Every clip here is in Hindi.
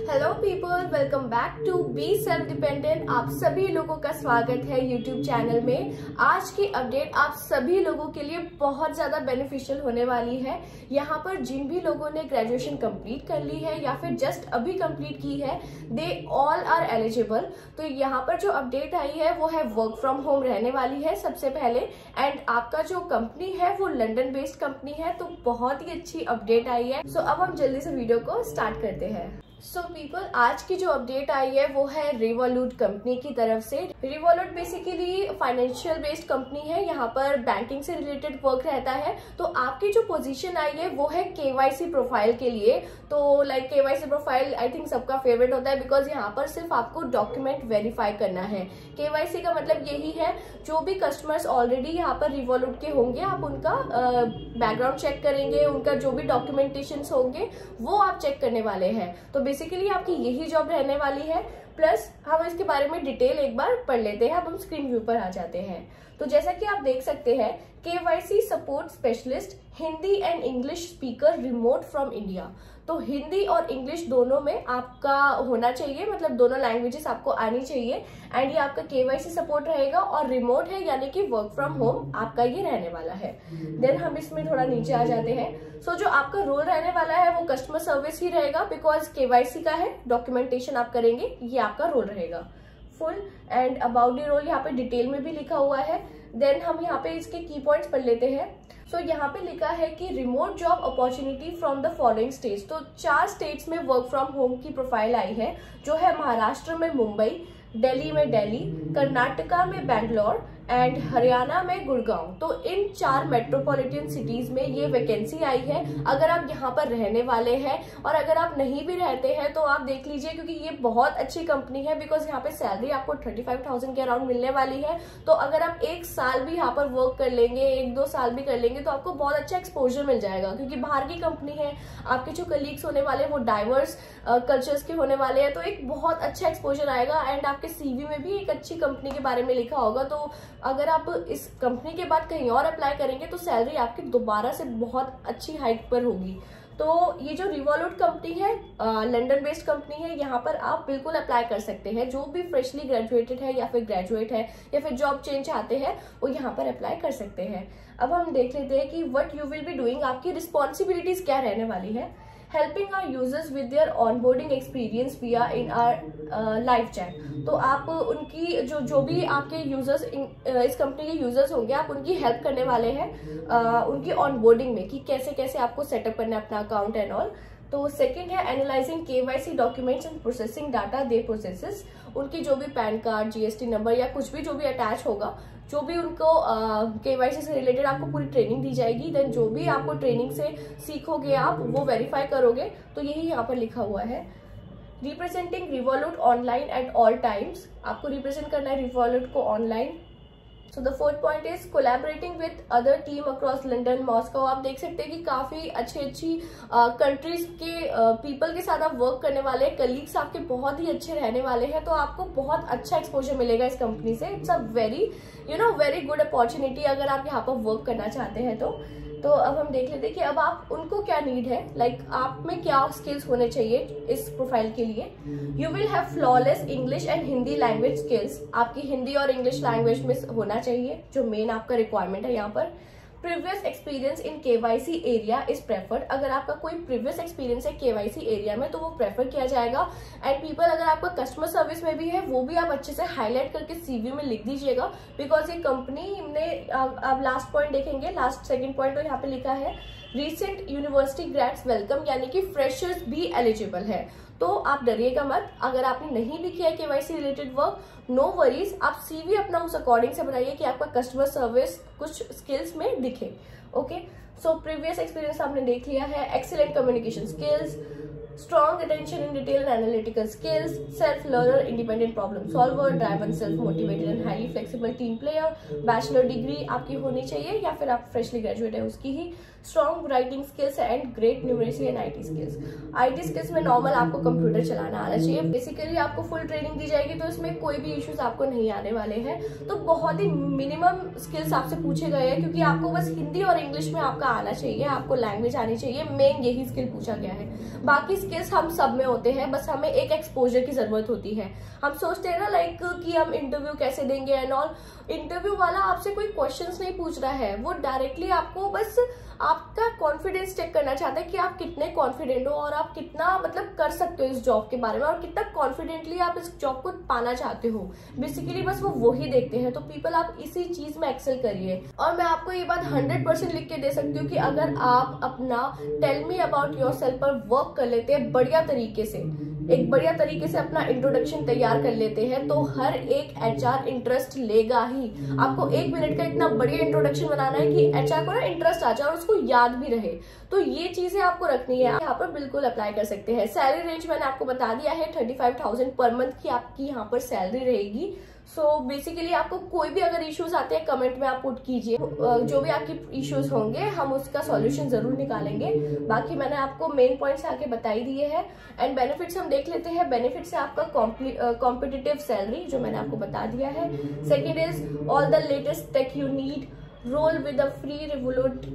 Hello people, welcome back to be self dependent. आप सभी लोगों का स्वागत है यूट्यूब चैनल में। आज की अपडेट आप सभी लोगों के लिए बहुत ज्यादा बेनिफिशियल होने वाली है। यहाँ पर जिन भी लोगों ने ग्रेजुएशन कंप्लीट कर ली है या फिर जस्ट अभी कंप्लीट की है, दे ऑल आर एलिजिबल। तो यहाँ पर जो अपडेट आई है वो है वर्क फ्रॉम होम रहने वाली है सबसे पहले। एंड आपका जो कंपनी है वो लंदन बेस्ड कंपनी है, तो बहुत ही अच्छी अपडेट आई है। सो अब हम जल्दी से वीडियो को स्टार्ट करते हैं। सो पीपल, आज की जो अपडेट आई है वो है रिवॉल्यूट कंपनी की तरफ से। Revolute basically financial based company है, यहाँ पर बैंकिंग से रिलेटेड वर्क रहता है। तो आपकी जो पोजीशन आई है वो है केवाईसी प्रोफाइल के लिए। तो like KYC profile I think सबका फेवरेट होता है, बिकॉज यहाँ पर सिर्फ आपको डॉक्यूमेंट वेरीफाई करना है। केवाईसी का मतलब यही है, जो भी कस्टमर्स ऑलरेडी यहाँ पर रिवॉल्यूट के होंगे आप उनका बैकग्राउंड चेक करेंगे, उनका जो भी डॉक्यूमेंटेशन होंगे वो आप चेक करने वाले हैं। तो बेसिकली आपकी यही जॉब रहने वाली है। प्लस हम इसके बारे में डिटेल एक बार पढ़ लेते हैं। अब हम स्क्रीन व्यू पर आ जाते हैं। तो जैसा कि आप देख सकते हैं, KYC support specialist Hindi and English speaker remote from India. तो हिंदी और इंग्लिश दोनों में आपका होना चाहिए, मतलब दोनों लैंग्वेजेस आपको आनी चाहिए। एंड ये आपका केवाईसी सपोर्ट रहेगा और रिमोट है, यानी कि वर्क फ्रॉम होम आपका ये रहने वाला है। देन हम इसमें थोड़ा नीचे आ जाते हैं। सो जो आपका रोल रहने वाला है वो कस्टमर सर्विस ही रहेगा, बिकॉज केवाईसी का है, डॉक्यूमेंटेशन आप करेंगे, ये आपका रोल रहेगा full. And about the role यहाँ पे डिटेल में भी लिखा हुआ है। देन हम यहाँ पे इसके की पॉइंट्स पढ़ लेते हैं। सो यहाँ पे लिखा है कि remote job opportunity from the following states. तो 4 स्टेट्स में वर्क फ्रॉम होम की प्रोफाइल आई है, जो है महाराष्ट्र में मुंबई, दिल्ली में दिल्ली, कर्नाटका में बैंगलोर एंड हरियाणा में गुड़गांव। तो इन 4 मेट्रोपॉलिटन सिटीज में ये वैकेंसी आई है। अगर आप यहाँ पर रहने वाले हैं और अगर आप नहीं भी रहते हैं तो आप देख लीजिए, क्योंकि ये बहुत अच्छी कंपनी है। बिकॉज यहाँ पे सैलरी आपको 35,000 के अराउंड मिलने वाली है। तो अगर आप 1 साल भी यहाँ पर वर्क कर लेंगे, 1-2 साल भी कर लेंगे, तो आपको बहुत अच्छा एक्सपोजर मिल जाएगा। क्योंकि बाहर की कंपनी है, आपके जो कलीग्स होने वाले हैं वो डाइवर्स कल्चर्स के होने वाले हैं, तो एक बहुत अच्छा एक्सपोजर आएगा। एंड आपके सीवी में भी एक अच्छी कंपनी के बारे में लिखा होगा। तो अगर आप इस कंपनी के बाद कहीं और अप्लाई करेंगे तो सैलरी आपकी दोबारा से बहुत अच्छी हाइक पर होगी। तो ये जो रिवॉल्यूट कंपनी है, लंदन बेस्ड कंपनी है, यहाँ पर आप बिल्कुल अप्लाई कर सकते हैं। जो भी फ्रेशली ग्रेजुएटेड है या फिर ग्रेजुएट है या फिर जॉब चेंज चाहते हैं, वो यहाँ पर अप्लाई कर सकते हैं। अब हम देख लेते हैं कि what you will be doing, आपकी रिस्पॉन्सिबिलिटीज क्या रहने वाली है। Helping our users with their onboarding experience via in our live chat. तो आप उनकी जो भी आपके यूजर्स इस कंपनी के यूजर्स होंगे, आप उनकी हेल्प करने वाले हैं उनकी ऑनबोर्डिंग में, कि कैसे कैसे आपको सेटअप करना है अपना अकाउंट एंड ऑल। तो सेकंड है analysing KYC documents and processing data they processes. उनकी जो भी पैन कार्ड, जीएसटी नंबर या कुछ भी जो भी अटैच होगा, जो भी उनको केवाईसी से रिलेटेड आपको पूरी ट्रेनिंग दी जाएगी। देन जो भी आपको ट्रेनिंग से सीखोगे आप वो वेरीफाई करोगे। तो यही यहाँ पर लिखा हुआ है। Representing revolute online at all times, आपको रिप्रेजेंट करना है रिवॉल्यूट को online. So the 4th point is collaborating with other team across London, Moscow. आप देख सकते हैं कि काफी अच्छी कंट्रीज के पीपल के साथ आप वर्क करने वाले हैं, कलीग्स आपके बहुत ही अच्छे रहने वाले हैं। तो आपको बहुत अच्छा एक्सपोजर मिलेगा इस कंपनी से। It's a very good opportunity अगर आप यहाँ पर वर्क करना चाहते हैं तो अब हम देख लेते हैं कि अब आप उनको क्या नीड है, लाइक आप में क्या स्किल्स होने चाहिए इस प्रोफाइल के लिए। You will have flawless English and Hindi language skills. आपकी हिंदी और इंग्लिश लैंग्वेज में होना चाहिए, जो मेन आपका रिक्वायरमेंट है यहाँ पर। Previous experience in KYC area is preferred. अगर आपका कोई प्रीवियस एक्सपीरियंस है केवाईसी एरिया में तो वो प्रेफर किया जाएगा। एंड पीपल, अगर आपका कस्टमर सर्विस में भी है वो भी आप अच्छे से हाईलाइट करके सीवी में लिख दीजिएगा। बिकॉज ये कंपनी ने, आप लास्ट पॉइंट देखेंगे, लास्ट सेकंड पॉइंट, तो यहाँ पे लिखा है रिसेंट यूनिवर्सिटी ग्रेड्स वेलकम, यानी कि फ्रेशर्स भी एलिजिबल है। तो आप डरिएगा मत, अगर आपने नहीं भी किया है KYC related work, no worries, आप सीवी अपना उस अकॉर्डिंग से बनाइए कि आपका कस्टमर सर्विस कुछ स्किल्स में दिखे। ओके, सो प्रीवियस एक्सपीरियंस आपने देख लिया है। Excellent communication skills, strong attention in detail and analytical skills, self learner, independent problem solver, driven, self motivated and highly flexible team player. Bachelor degree आपकी होनी चाहिए या फिर आप फ्रेशली ग्रेजुएट है उसकी ही। Strong writing skills and great numeracy and IT skills. IT skills में नॉर्मल आपको कंप्यूटर चलाना आना चाहिए। बेसिकली आपको फुल ट्रेनिंग दी जाएगी, तो इसमें कोई भी इश्यूज आपको नहीं आने वाले हैं। तो बहुत ही मिनिमम स्किल्स आपसे पूछे गए हैं, क्योंकि आपको बस हिंदी और इंग्लिश में आपका आना चाहिए, आपको लैंग्वेज आनी चाहिए, मेन यही स्किल पूछा गया है। बाकी स्किल्स हम सब में होते हैं, बस हमें एक एक्सपोजर की जरूरत होती है। हम सोचते हैं ना लाइक कि हम इंटरव्यू कैसे देंगे एंड ऑल। इंटरव्यू वाला आपसे कोई क्वेश्चंस नहीं पूछ रहा है, वो डायरेक्टली आपको बस आपका कॉन्फिडेंस चेक करना चाहता है कि आप कितने कॉन्फिडेंट हो और आप कितना मतलब कर सकते हो इस जॉब के बारे में, और कितना कॉन्फिडेंटली आप इस जॉब को पाना चाहते हो। बेसिकली बस वो वही देखते हैं। तो पीपल आप इसी चीज में एक्सेल करिए। और मैं आपको ये बात 100% लिख के दे सकती हूँ कि अगर आप अपना टेल मी अबाउट योरसेल्फ पर वर्क कर लेते हैं बढ़िया तरीके से, एक बढ़िया तरीके से अपना इंट्रोडक्शन तैयार कर लेते हैं, तो हर एक HR इंटरेस्ट लेगा ही। आपको 1 मिनट का इतना बढ़िया इंट्रोडक्शन बनाना है कि HR को ना इंटरेस्ट आ जाए और उसको याद भी रहे। तो ये चीजें आपको रखनी है, यहाँ पर बिल्कुल अप्लाई कर सकते हैं। सैलरी रेंज मैंने आपको बता दिया है, 35,000 पर मंथ की आपकी यहाँ पर सैलरी रहेगी। सो बेसिकली आपको कोई भी अगर इश्यूज आते हैं कमेंट में आप पुट कीजिए, जो भी आपकी इश्यूज होंगे हम उसका सॉल्यूशन जरूर निकालेंगे। बाकी मैंने आपको मेन पॉइंट्स आके बता ही दिए हैं। एंड बेनिफिट्स हम देख लेते हैं। बेनिफिट्स है आपका कॉम्पिटिटिव सैलरी, जो मैंने आपको बता दिया है। Second is all the latest tech you need, roll with a free Revolut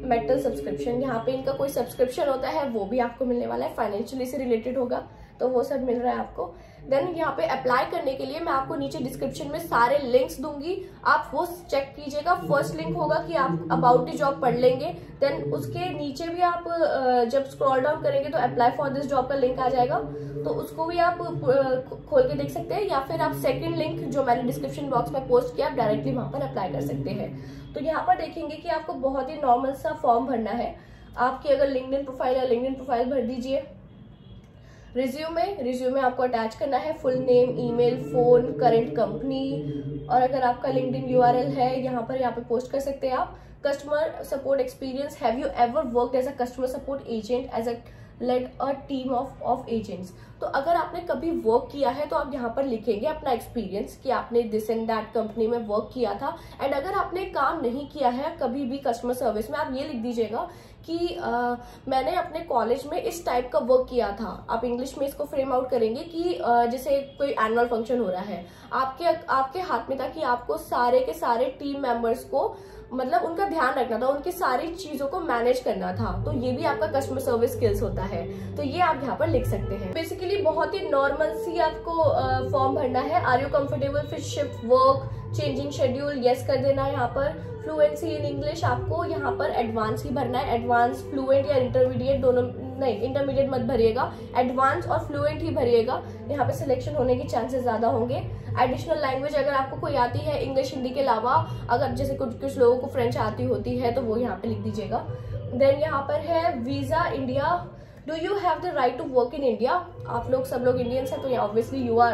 metal subscription. यहाँ पे इनका कोई सब्सक्रिप्शन होता है वो भी आपको मिलने वाला है, फाइनेंशियली से रिलेटेड होगा, तो वो सब मिल रहा है आपको। देन यहाँ पे अप्लाई करने के लिए मैं आपको नीचे डिस्क्रिप्शन में सारे लिंक्स दूंगी, आप वो चेक कीजिएगा। फर्स्ट लिंक होगा कि आप अबाउट द जॉब पढ़ लेंगे, देन उसके नीचे भी आप जब स्क्रॉल डाउन करेंगे तो अप्लाई फॉर दिस जॉब का लिंक आ जाएगा, तो उसको भी आप खोल के देख सकते हैं। या फिर आप सेकंड लिंक जो मैंने डिस्क्रिप्शन बॉक्स में पोस्ट किया, आप डायरेक्टली वहां पर अप्लाई कर सकते हैं। तो यहाँ पर देखेंगे कि आपको बहुत ही नॉर्मल सा फॉर्म भरना है। आपकी अगर लिंक्डइन प्रोफाइल है, लिंक्डइन प्रोफाइल भर दीजिए। रिज्यूमे आपको अटैच करना है, full name, email, phone, current company, और अगर आपका लिंक्डइन URL है यहाँ पे पोस्ट कर सकते हैं आप। Customer support experience, have you ever worked as a customer support agent, as a led a team of agents. तो अगर आपने कभी वर्क किया है तो आप यहाँ पर लिखेंगे अपना एक्सपीरियंस कि आपने दिस एंड दैट कंपनी में वर्क किया था। एंड अगर आपने काम नहीं किया है कभी भी कस्टमर सर्विस में, आप ये लिख दीजिएगा कि मैंने अपने कॉलेज में इस टाइप का वर्क किया था। आप इंग्लिश में इसको फ्रेम आउट करेंगे कि जैसे कोई एनुअल फंक्शन हो रहा है, आपके हाथ में था कि आपको सारे के सारे टीम मेंबर्स को मतलब उनका ध्यान रखना था, उनकी सारी चीजों को मैनेज करना था, तो ये भी आपका कस्टमर सर्विस स्किल्स होता है। तो ये आप यहाँ पर लिख सकते हैं। बेसिकली बहुत ही नॉर्मल सी आपको फॉर्म भरना है। Are you comfortable with shift work, changing schedule, yes कर देना है यहाँ पर। फ्लुएंसी इन इंग्लिश आपको यहाँ पर एडवांस ही भरना है, एडवांस, फ्लुएंट या इंटरमीडिएट दोनों नहीं, इंटरमीडिएट मत भरिएगा, एडवांस और फ्लुएंट ही भरिएगा, यहाँ पे सिलेक्शन होने के चांसेस ज्यादा होंगे। एडिशनल लैंग्वेज अगर आपको कोई आती है इंग्लिश हिंदी के अलावा, अगर जैसे कुछ लोगों को फ्रेंच आती होती है तो वो यहाँ पे लिख दीजिएगा। देन यहाँ पर है visa India, do you have the right to work in India. आप लोग सब लोग इंडियंस हैं तो ऑब्वियसली यू आर,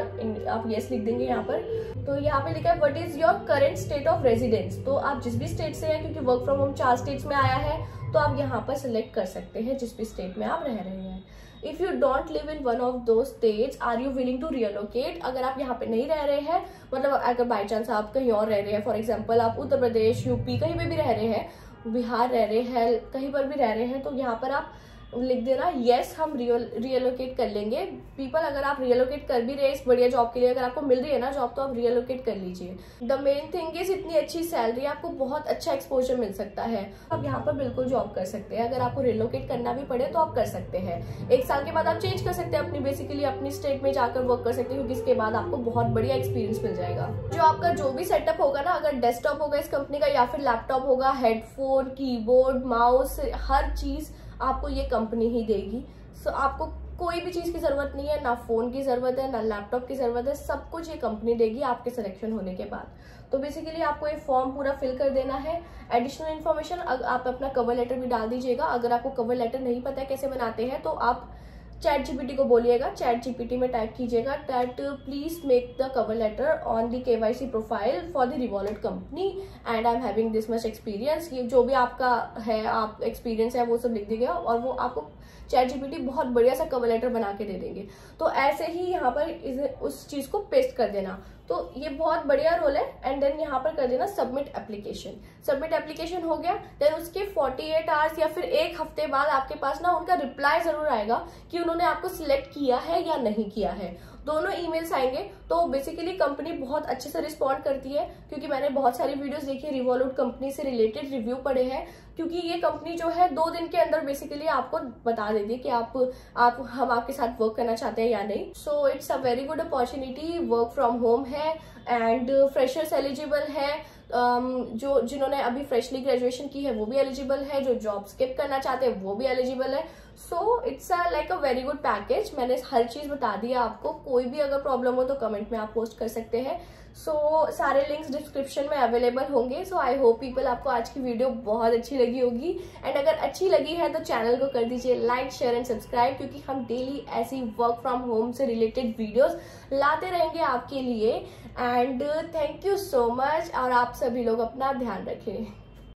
आप यस लिख देंगे यहाँ पर। तो यहाँ पे लिखा है what is your current state of residence. तो आप जिस भी स्टेट से हैं, क्योंकि वर्क फ्रॉम होम 4 स्टेट्स में आया है, तो आप यहाँ पर सिलेक्ट कर सकते हैं जिस भी स्टेट में आप रह रहे हैं। If you don't live in one of those states, are you willing to relocate. अगर आप यहाँ पे नहीं रह रहे हैं, मतलब अगर बाई चांस आप कहीं और रह रहे हैं, फॉर एग्जाम्पल आप उत्तर प्रदेश, यूपी कहीं पे भी रह रहे हैं, बिहार रह रहे हैं, कहीं पर भी रह रहे हैं, तो यहाँ पर आप लिख देना यस हम रिलोकेट कर लेंगे। पीपल अगर आप रिलोकेट कर भी रहे हैं इस बढ़िया जॉब के लिए, अगर आपको मिल रही है ना जॉब, तो आप रिलोकेट कर लीजिए। द मेन थिंग इज इतनी अच्छी सैलरी, आपको बहुत अच्छा एक्सपोजर मिल सकता है, आप यहाँ पर बिल्कुल जॉब कर सकते हैं। अगर आपको रिलोकेट करना भी पड़े तो आप कर सकते हैं। 1 साल के बाद आप चेंज कर सकते हैं अपनी, बेसिकली अपनी स्टेट में जाकर वर्क कर सकते हैं, क्योंकि इसके बाद आपको बहुत बढ़िया एक्सपीरियंस मिल जाएगा। जो आपका जो भी सेटअप होगा ना, अगर डेस्कटॉप होगा इस कंपनी का या फिर लैपटॉप होगा, हेडफोन, कीबोर्ड, माउस, हर चीज आपको ये कंपनी ही देगी। सो आपको कोई भी चीज की जरूरत नहीं है, ना फोन की जरूरत है, ना लैपटॉप की जरूरत है, सब कुछ ये कंपनी देगी आपके सिलेक्शन होने के बाद। तो बेसिकली आपको ये फॉर्म पूरा फिल कर देना है। एडिशनल इन्फॉर्मेशन आप अपना कवर लेटर भी डाल दीजिएगा। अगर आपको कवर लेटर नहीं पता है कैसे बनाते हैं, तो आप चैट जीपीटी को बोलिएगा, चैट जीपीटी में टाइप कीजिएगा that please make the cover later on the KYC profile for the revolt company and I am having this much experience. ये जो भी आपका है, आप एक्सपीरियंस है वो सब लिख दीजिएगा और वो आपको चैट जीपीटी बहुत बढ़िया सा कवर लेटर बना के दे देंगे। तो ऐसे ही यहाँ पर उस चीज को पेस्ट कर देना, तो ये बहुत बढ़िया रोल है। एंड देन यहाँ पर कर देना सबमिट एप्लीकेशन। सबमिट एप्लीकेशन हो गया, देन उसके 48 आवर्स या फिर 1 हफ्ते बाद आपके पास ना उनका रिप्लाई जरूर आएगा कि उन्होंने आपको सिलेक्ट किया है या नहीं किया है। दोनों ईमेल्स आएंगे। तो बेसिकली कंपनी बहुत अच्छे से रिस्पॉन्ड करती है, क्योंकि मैंने बहुत सारी वीडियोस देखी है, रिवॉल्यूट कंपनी से रिलेटेड रिव्यू पढ़े हैं, क्योंकि ये कंपनी जो है 2 दिन के अंदर बेसिकली आपको बता देती है कि हम आपके साथ वर्क करना चाहते हैं या नहीं। So it's a very good opportunity. Work from home है एंड फ्रेशर्स एलिजिबल है। जो जिन्होंने अभी फ्रेशली ग्रेजुएशन की है वो भी एलिजिबल है, जो जॉब स्किप करना चाहते हैं वो भी एलिजिबल है। So it's like a very good package. मैंने हर चीज बता दी है आपको। कोई भी अगर प्रॉब्लम हो तो कमेंट में आप पोस्ट कर सकते हैं। सारे लिंक्स डिस्क्रिप्शन में अवेलेबल होंगे। आई होप पीपल आपको आज की वीडियो बहुत अच्छी लगी होगी। एंड अगर अच्छी लगी है तो चैनल को कर दीजिए लाइक, शेयर एंड सब्सक्राइब, क्योंकि हम डेली ऐसी वर्क फ्रॉम होम से रिलेटेड वीडियोस लाते रहेंगे आपके लिए। And thank you so much, और आप सभी लोग अपना ध्यान रखें।